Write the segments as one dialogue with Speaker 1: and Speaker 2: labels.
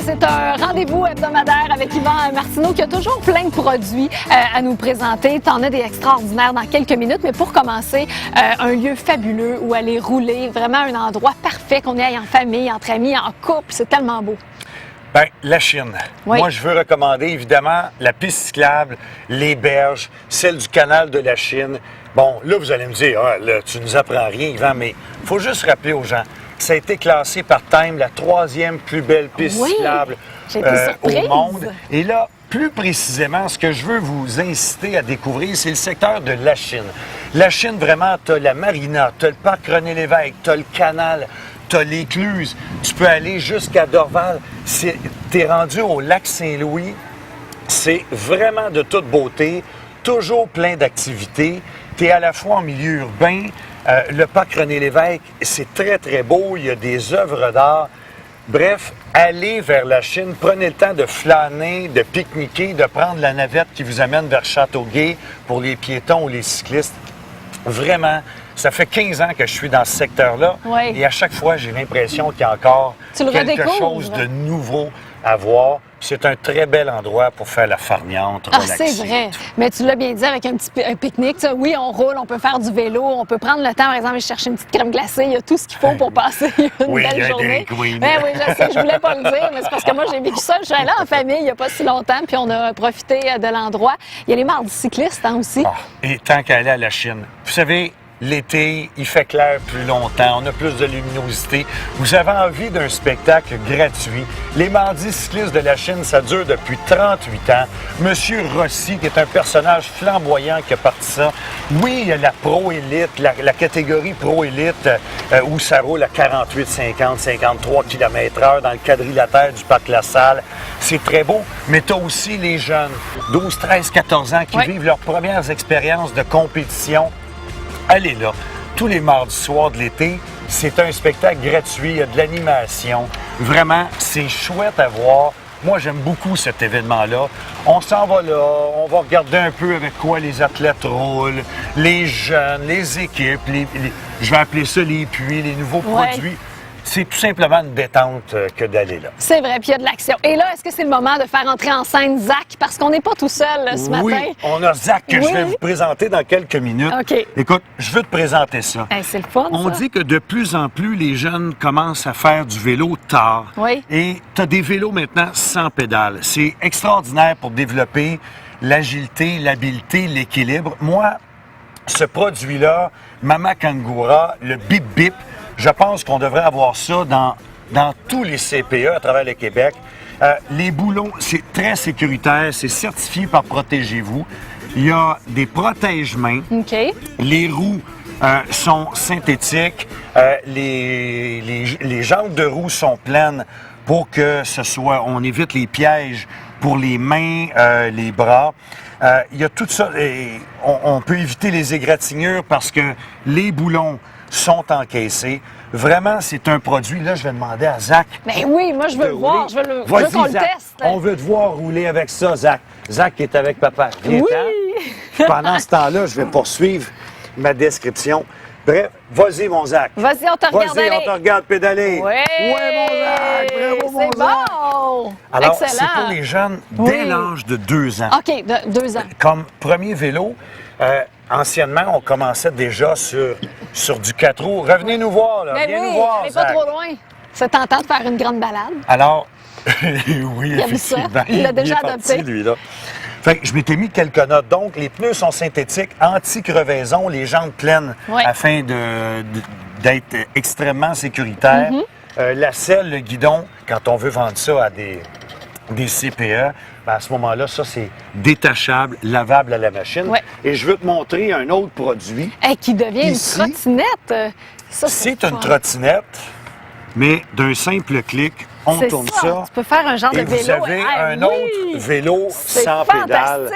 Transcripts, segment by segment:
Speaker 1: c'est un rendez-vous hebdomadaire avec Yvan Martineau qui a toujours plein de produits à nous présenter. T'en as des extraordinaires dans quelques minutes, mais pour commencer, un lieu fabuleux où aller rouler, vraiment un endroit parfait qu'on y aille en famille, entre amis, en couple, c'est tellement beau.
Speaker 2: Bien, la Chine.
Speaker 1: Oui.
Speaker 2: Moi, je veux recommander, évidemment, la piste cyclable, les berges, celle du canal de la Chine. Bon, là, vous allez me dire, ah, là, tu nous apprends rien, Yvan, mais il faut juste rappeler aux gens que ça a été classé par Time la 3e plus belle piste cyclable au monde. Et là, plus précisément, ce que je veux vous inciter à découvrir, c'est le secteur de la Chine. La Chine, vraiment, tu as la marina, tu as le parc René-Lévesque, tu as le canal, tu as l'écluse, tu peux aller jusqu'à Dorval. Tu es rendu au lac Saint-Louis. C'est vraiment de toute beauté, toujours plein d'activités. Tu es à la fois en milieu urbain. Le parc René-Lévesque, c'est très, très beau. Il y a des œuvres d'art. Bref, allez vers la Chine. Prenez le temps de flâner, de pique-niquer, de prendre la navette qui vous amène vers Châteauguay pour les piétons ou les cyclistes. Vraiment, ça fait 15 ans que je suis dans ce secteur-là.
Speaker 1: Oui.
Speaker 2: Et à chaque fois, j'ai l'impression qu'il y a encore quelque chose de nouveau à voir. C'est un très bel endroit pour faire la farniente, relaxer.
Speaker 1: C'est vrai. Mais tu l'as bien dit, avec un petit pique-nique. Oui, on roule, on peut faire du vélo, on peut prendre le temps, par exemple, aller chercher une petite crème glacée. Il y a tout ce qu'il faut pour passer une belle journée. Oui, je sais, je voulais pas le dire, mais c'est parce que moi, j'ai vécu ça. Je suis allée en famille il n'y a pas si longtemps, puis on a profité de l'endroit. Il y a les mardis cyclistes aussi.
Speaker 2: Et tant qu'à aller à la Chine. Vous savez, l'été, il fait clair plus longtemps, on a plus de luminosité. Vous avez envie d'un spectacle gratuit. Les mardis cyclistes de la Chine, ça dure depuis 38 ans. Monsieur Rossi, qui est un personnage flamboyant qui a parti ça. Oui, il y a la pro-élite, la catégorie pro-élite, où ça roule à 48, 50, 53 km/h dans le quadrilatère du parc La Salle. C'est très beau, mais tu as aussi les jeunes, 12, 13, 14 ans, qui vivent leurs premières expériences de compétition. Allez là, tous les mardis soirs de l'été, c'est un spectacle gratuit, il y a de l'animation. Vraiment, c'est chouette à voir. Moi, j'aime beaucoup cet événement-là. On s'en va là, on va regarder un peu avec quoi les athlètes roulent, les jeunes, les équipes, je vais appeler ça les puits, les nouveaux produits. C'est tout simplement une détente que d'aller là.
Speaker 1: C'est vrai, puis il y a de l'action. Et là, est-ce que c'est le moment de faire entrer en scène Zach? Parce qu'on n'est pas tout seul ce matin.
Speaker 2: Oui, on a Zach que je vais vous présenter dans quelques minutes.
Speaker 1: OK.
Speaker 2: Écoute, je veux te présenter ça.
Speaker 1: C'est le fun,
Speaker 2: On dit que de plus en plus, les jeunes commencent à faire du vélo tard.
Speaker 1: Oui.
Speaker 2: Et tu as des vélos maintenant sans pédale. C'est extraordinaire pour développer l'agilité, l'habileté, l'équilibre. Moi, ce produit-là, Mama Kangura, le Bip Bip, je pense qu'on devrait avoir ça dans tous les CPE à travers le Québec. Les boulons, c'est très sécuritaire, c'est certifié par Protégez-vous. Il y a des protège-mains.
Speaker 1: OK.
Speaker 2: Les roues sont synthétiques. Les jantes de roues sont pleines pour que on évite les pièges pour les mains, les bras. Il y a tout ça. Et on peut éviter les égratignures parce que les boulons sont encaissés. Vraiment, c'est un produit. Là, je vais demander à Zach.
Speaker 1: Mais oui, moi, je veux le voir. Je veux qu'on le teste.
Speaker 2: On veut te voir rouler avec ça, Zach. Zach qui est avec papa. Viens-t'en. Pendant ce temps-là, je vais poursuivre ma description. Bref, vas-y, mon Zach.
Speaker 1: Vas-y, on te regarde aller.
Speaker 2: Vas-y, on te regarde pédaler.
Speaker 1: Oui.
Speaker 2: Ouais, mon Zach. Bravo, mon Zach.
Speaker 1: C'est bon.
Speaker 2: Alors,
Speaker 1: excellent.
Speaker 2: c'est pour les jeunes dès l'âge de 2 ans.
Speaker 1: OK, de 2 ans.
Speaker 2: Comme premier vélo, anciennement, on commençait déjà sur du 4 roues. Revenez nous voir, là. Viens nous voir,
Speaker 1: on n'est pas trop loin. C'est tentant de faire une grande balade.
Speaker 2: Alors, oui, effectivement.
Speaker 1: Il l'a déjà adopté.
Speaker 2: Parti, lui, là. Fait que je m'étais mis quelques notes. Donc, les pneus sont synthétiques, anti-crevaison, les jantes pleines afin d'être extrêmement sécuritaires. La selle, le guidon, quand on veut vendre ça à des CPE, ben à ce moment-là, ça, c'est détachable, lavable à la machine. Et je veux te montrer un autre produit.
Speaker 1: Qui devient une trottinette.
Speaker 2: C'est une trottinette, mais d'un simple clic, on tourne ça.
Speaker 1: Tu peux faire un genre de vélo.
Speaker 2: Vous avez un autre vélo sans pédale.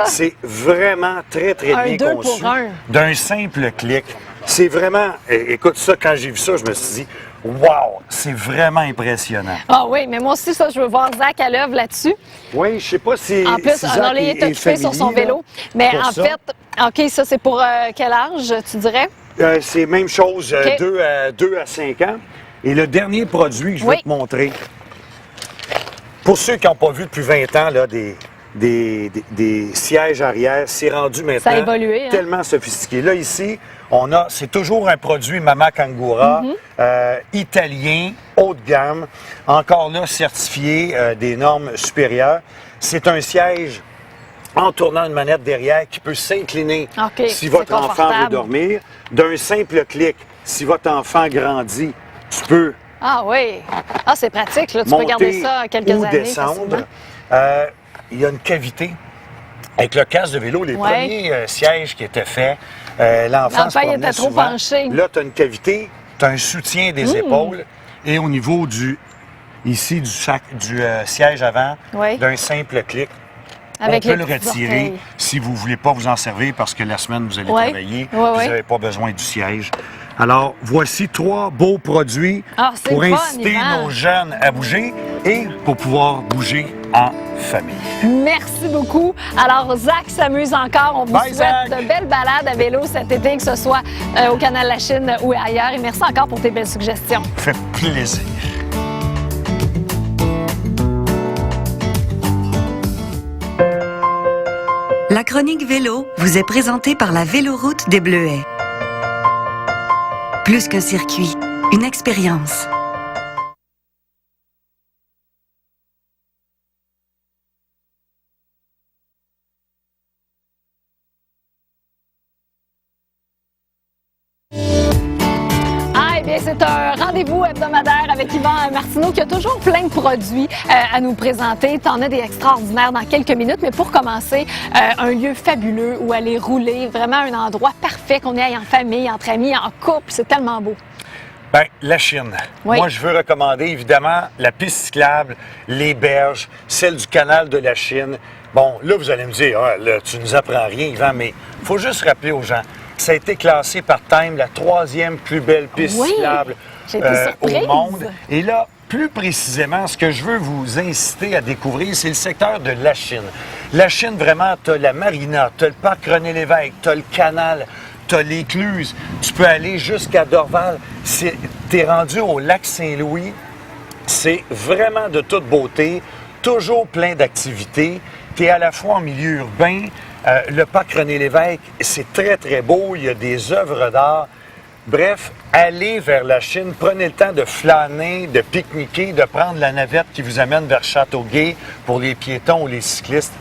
Speaker 2: C'est vraiment très, très bien conçu. D'un simple clic. C'est vraiment... Écoute ça, quand j'ai vu ça, je me suis dit, wow, c'est vraiment impressionnant.
Speaker 1: Ah oui, mais moi aussi, ça, je veux voir Zach à l'œuvre là-dessus.
Speaker 2: Oui, je sais pas si
Speaker 1: en plus,
Speaker 2: si
Speaker 1: non, il est occupé sur son vélo. Mais en fait, OK, ça, c'est pour quel âge, tu dirais?
Speaker 2: C'est même chose, 2 à 5 ans. Et le dernier produit que je vais te montrer, Pour ceux qui n'ont pas vu depuis 20 ans là, des sièges arrière, c'est rendu maintenant
Speaker 1: ça a évolué, hein?
Speaker 2: Tellement sophistiqué. Là, ici, c'est toujours un produit Mama Kangura, italien, haut de gamme, encore là, certifié des normes supérieures. C'est un siège en tournant une manette derrière qui peut s'incliner si votre enfant veut dormir. D'un simple clic, si votre enfant grandit, tu peux
Speaker 1: Ah oui! Ah, c'est pratique, là. Tu peux garder ça quelques années.
Speaker 2: Descendre. Il y a une cavité. Avec le casque de vélo, les premiers sièges qui étaient faits, l'enfant se promenait
Speaker 1: était trop
Speaker 2: souvent.
Speaker 1: penché.
Speaker 2: Là, tu as une cavité, tu as un soutien des épaules et au niveau du siège avant, d'un simple clic, on peut le retirer si vous ne voulez pas vous en servir parce que la semaine, vous allez travailler. Vous n'avez pas besoin du siège. Alors, voici 3 beaux produits pour inciter nos jeunes à bouger et pour pouvoir bouger en famille.
Speaker 1: Merci beaucoup. Alors, Zach s'amuse encore. On vous souhaite de belles balades à vélo cet été, que ce soit au Canal La Chine ou ailleurs. Et merci encore pour tes belles suggestions.
Speaker 2: Ça fait plaisir.
Speaker 3: La chronique vélo vous est présentée par la Véloroute des Bleuets. Plus qu'un circuit, une expérience.
Speaker 1: C'est un rendez-vous hebdomadaire avec Yvan Martineau qui a toujours plein de produits à nous présenter. Tu en as des extraordinaires dans quelques minutes, mais pour commencer, un lieu fabuleux où aller rouler, vraiment un endroit parfait, qu'on aille en famille, entre amis, en couple, c'est tellement beau.
Speaker 2: Bien, la Chine.
Speaker 1: Oui.
Speaker 2: Moi, je veux recommander évidemment la piste cyclable, les berges, celle du canal de la Chine. Bon, là, vous allez me dire, là, tu nous apprends rien, Yvan, mais il faut juste rappeler aux gens, ça a été classé par Time la 3e plus belle piste cyclable au monde. Et là, plus précisément, ce que je veux vous inciter à découvrir, c'est le secteur de la Chine. La Chine, vraiment, tu as la marina, tu as le parc René-Lévesque, tu as le canal, tu as l'écluse, tu peux aller jusqu'à Dorval. Tu es rendu au lac Saint-Louis. C'est vraiment de toute beauté, toujours plein d'activités. Tu es à la fois en milieu urbain. Le parc René-Lévesque, c'est très, très beau. Il y a des œuvres d'art. Bref, allez vers la Chine. Prenez le temps de flâner, de pique-niquer, de prendre la navette qui vous amène vers Châteauguay pour les piétons ou les cyclistes.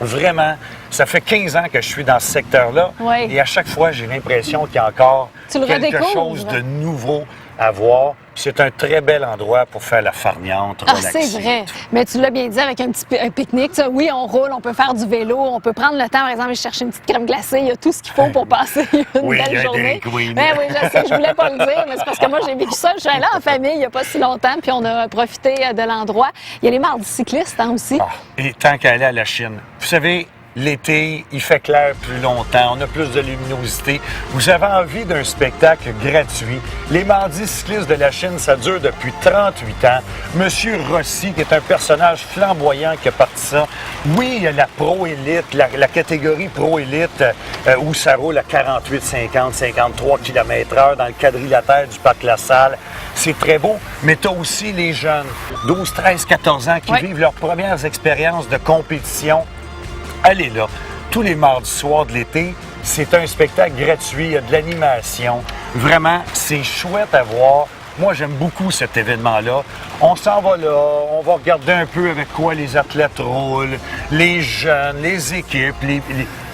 Speaker 2: Vraiment, ça fait 15 ans que je suis dans ce secteur-là. Et à chaque fois, j'ai l'impression qu'il y a encore quelque chose de nouveau à voir. C'est un très bel endroit pour faire la farniente, relaxer.
Speaker 1: C'est vrai. Mais tu l'as bien dit, avec un petit pique-nique. Oui, on roule, on peut faire du vélo, on peut prendre le temps, par exemple, aller chercher une petite crème glacée. Il y a tout ce qu'il faut pour passer une belle journée. Oui, je sais, je voulais pas le dire, mais c'est parce que moi, j'ai vécu ça. Je suis allée en famille il n'y a pas si longtemps, puis on a profité de l'endroit. Il y a les mardis cyclistes aussi.
Speaker 2: Et tant qu'à aller à la Chine. Vous savez, l'été, il fait clair plus longtemps, on a plus de luminosité. Vous avez envie d'un spectacle gratuit. Les mardis cyclistes de la Chine, ça dure depuis 38 ans. Monsieur Rossi, qui est un personnage flamboyant qui a parti ça. Oui, il y a la pro-élite, la catégorie pro-élite où ça roule à 48, 50, 53 km/h dans le quadrilatère du parc La Salle. C'est très beau, mais tu as aussi les jeunes, 12, 13, 14 ans qui vivent leurs premières expériences de compétition. Allez là, tous les mardis soirs de l'été, c'est un spectacle gratuit, il y a de l'animation. Vraiment, c'est chouette à voir. Moi, j'aime beaucoup cet événement-là. On s'en va là, on va regarder un peu avec quoi les athlètes roulent, les jeunes, les équipes,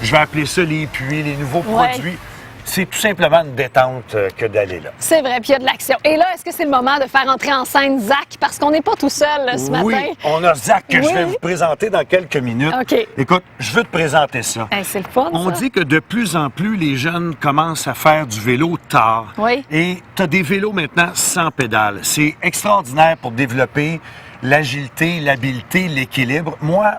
Speaker 2: je vais appeler ça les puits, les nouveaux produits. C'est tout simplement une détente que d'aller là.
Speaker 1: C'est vrai, puis il y a de l'action. Et là, est-ce que c'est le moment de faire entrer en scène Zach? Parce qu'on n'est pas tout seul ce matin.
Speaker 2: Oui, on a Zach que je vais vous présenter dans quelques minutes.
Speaker 1: OK.
Speaker 2: Écoute, je veux te présenter ça.
Speaker 1: C'est le fun,
Speaker 2: On dit que de plus en plus, les jeunes commencent à faire du vélo tard.
Speaker 1: Oui.
Speaker 2: Et tu as des vélos maintenant sans pédale. C'est extraordinaire pour développer l'agilité, l'habileté, l'équilibre. Moi,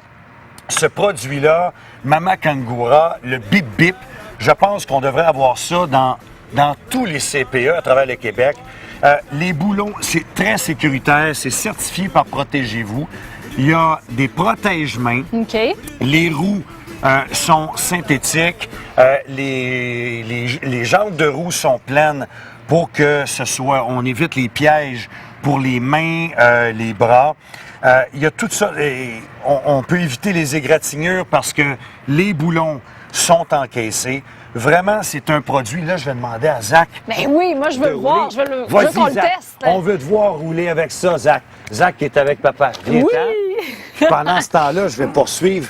Speaker 2: ce produit-là, Mama Kangura, le Bip Bip, je pense qu'on devrait avoir ça dans tous les CPE à travers le Québec. Les boulons, c'est très sécuritaire, c'est certifié par Protégez-vous. Il y a des protège-mains.
Speaker 1: OK.
Speaker 2: Les roues sont synthétiques. Les jantes de roues sont pleines pour que on évite les pièges pour les mains, les bras. Il y a tout ça. Et on peut éviter les égratignures parce que les boulons sont encaissés. Vraiment, c'est un produit. Là, je vais demander à Zach.
Speaker 1: Ben oui, moi, je veux le voir. Je veux
Speaker 2: Vas-y,
Speaker 1: qu'on le
Speaker 2: Zach.
Speaker 1: teste.
Speaker 2: On veut te voir rouler avec ça, Zach. Zach qui est avec papa. Viens-t'en.
Speaker 1: Oui!
Speaker 2: Pendant ce temps-là, je vais poursuivre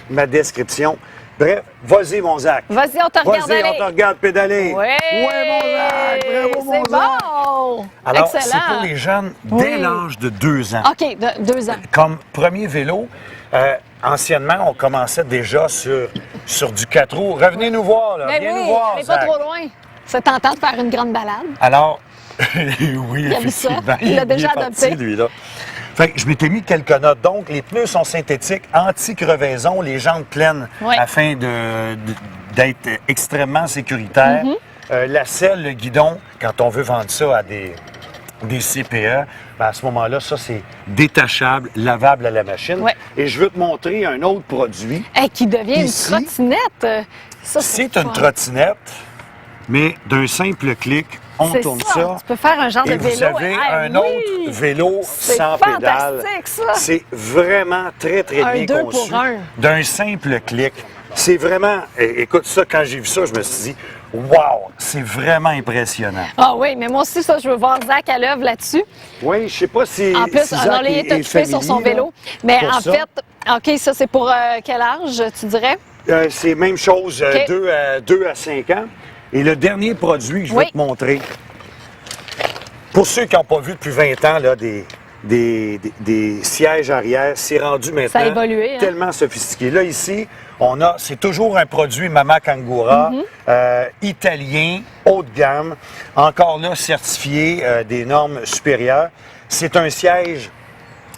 Speaker 2: ma description. Bref, vas-y, mon Zach.
Speaker 1: Vas-y, on te regarde
Speaker 2: Vas-y,
Speaker 1: aller.
Speaker 2: on te regarde pédaler.
Speaker 1: Oui!
Speaker 2: Ouais, mon Zach. Bravo, mon
Speaker 1: C'est
Speaker 2: Zach.
Speaker 1: bon!
Speaker 2: Alors,
Speaker 1: Excellent.
Speaker 2: c'est pour les jeunes dès
Speaker 1: Oui.
Speaker 2: l'âge de 2 ans.
Speaker 1: OK, 2 ans.
Speaker 2: Comme premier vélo, anciennement, on commençait déjà sur du 4 roues. Revenez nous voir, là.
Speaker 1: Mais
Speaker 2: Viens
Speaker 1: oui,
Speaker 2: nous voir,
Speaker 1: mais pas
Speaker 2: Zach.
Speaker 1: trop loin. C'est tentant de faire une grande balade.
Speaker 2: Alors, oui,
Speaker 1: Il aime ça.
Speaker 2: effectivement.
Speaker 1: Il l'a déjà
Speaker 2: est
Speaker 1: adopté.
Speaker 2: parti, lui, là. Fait que je m'étais mis quelques notes. Donc, les pneus sont synthétiques, anti-crevaison, les jantes pleines
Speaker 1: Oui.
Speaker 2: afin d'être extrêmement sécuritaires.
Speaker 1: Mm-hmm.
Speaker 2: La selle, le guidon, quand on veut vendre ça à des CPE, ben à ce moment-là, ça, c'est détachable, lavable à la machine.
Speaker 1: Ouais.
Speaker 2: Et je veux te montrer un autre produit.
Speaker 1: Hey, qui devient
Speaker 2: Ici,
Speaker 1: une trottinette. Ça,
Speaker 2: C'est une
Speaker 1: fun.
Speaker 2: trottinette, mais d'un simple clic, on
Speaker 1: C'est
Speaker 2: tourne
Speaker 1: ça.
Speaker 2: ça.
Speaker 1: Tu peux faire un genre
Speaker 2: Et
Speaker 1: de vélo.
Speaker 2: vous avez
Speaker 1: Hey,
Speaker 2: un
Speaker 1: oui!
Speaker 2: autre vélo
Speaker 1: C'est
Speaker 2: sans pédale.
Speaker 1: fantastique, ça.
Speaker 2: C'est vraiment très, très
Speaker 1: Un
Speaker 2: bien
Speaker 1: 2
Speaker 2: conçu.
Speaker 1: pour 1.
Speaker 2: D'un simple clic. C'est vraiment... Écoute, ça, quand j'ai vu ça, je me suis dit, wow, c'est vraiment impressionnant.
Speaker 1: Ah oui, mais moi aussi, ça, je veux voir Zach à l'œuvre là-dessus.
Speaker 2: Oui, je sais pas si
Speaker 1: En plus,
Speaker 2: si Zach
Speaker 1: alors, il est occupé sur son
Speaker 2: familier,
Speaker 1: vélo.
Speaker 2: là,
Speaker 1: Mais
Speaker 2: pour
Speaker 1: en
Speaker 2: ça.
Speaker 1: fait, OK, ça, c'est pour quel âge, tu dirais?
Speaker 2: C'est même chose,
Speaker 1: OK.
Speaker 2: 2 à 5 ans. Et le dernier produit que je
Speaker 1: Oui.
Speaker 2: vais te montrer, pour ceux qui n'ont pas vu depuis 20 ans, là, des sièges arrière, c'est rendu maintenant
Speaker 1: Ça a évolué, hein?
Speaker 2: tellement sophistiqué. Là, ici, c'est toujours un produit Mama Kangura,
Speaker 1: Mm-hmm.
Speaker 2: italien, haut de gamme, encore là certifié des normes supérieures. C'est un siège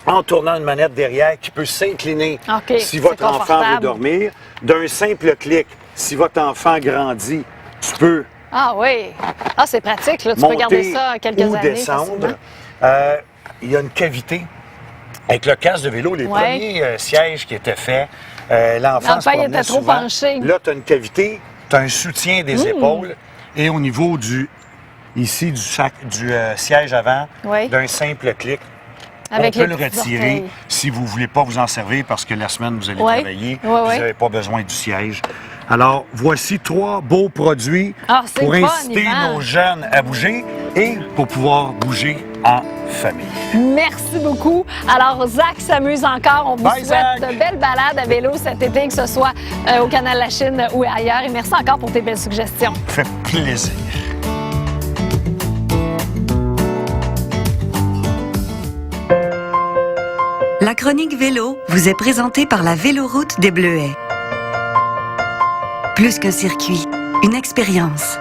Speaker 2: en tournant une manette derrière qui peut s'incliner
Speaker 1: OK,
Speaker 2: si
Speaker 1: c'est
Speaker 2: votre enfant veut
Speaker 1: confortable.
Speaker 2: dormir. D'un simple clic, si votre enfant grandit, tu peux
Speaker 1: Ah oui. Ah, c'est pratique, là. Tu
Speaker 2: monter
Speaker 1: peux garder ça quelques
Speaker 2: ou
Speaker 1: années.
Speaker 2: descendre.
Speaker 1: facilement.
Speaker 2: Il y a une cavité. Avec le casque de vélo, les
Speaker 1: Ouais.
Speaker 2: premiers sièges qui étaient faits, l'enfant se
Speaker 1: L'enfant, il
Speaker 2: promenait
Speaker 1: était trop
Speaker 2: souvent.
Speaker 1: penché.
Speaker 2: Là, tu as une cavité, tu as un soutien des épaules et au niveau du siège avant,
Speaker 1: Oui.
Speaker 2: d'un simple clic,
Speaker 1: Avec
Speaker 2: on peut
Speaker 1: les
Speaker 2: le
Speaker 1: petits
Speaker 2: retirer
Speaker 1: orteils.
Speaker 2: si vous ne voulez pas vous en servir parce que la semaine, vous allez
Speaker 1: Ouais.
Speaker 2: travailler,
Speaker 1: Ouais,
Speaker 2: vous
Speaker 1: ouais.
Speaker 2: n'avez pas besoin du siège. Alors, voici 3 beaux produits
Speaker 1: Ah, c'est
Speaker 2: pour
Speaker 1: le fun,
Speaker 2: inciter
Speaker 1: Yvan.
Speaker 2: nos jeunes à bouger et pour pouvoir bouger en famille.
Speaker 1: Merci beaucoup. Alors, Zach s'amuse encore. On vous
Speaker 2: Bye,
Speaker 1: souhaite
Speaker 2: Zach.
Speaker 1: de belles balades à vélo cet été, que ce soit au Canal La Chine ou ailleurs. Et merci encore pour tes belles suggestions.
Speaker 2: Ça fait plaisir.
Speaker 3: La chronique vélo vous est présentée par la Véloroute des Bleuets. Plus qu'un circuit, une expérience.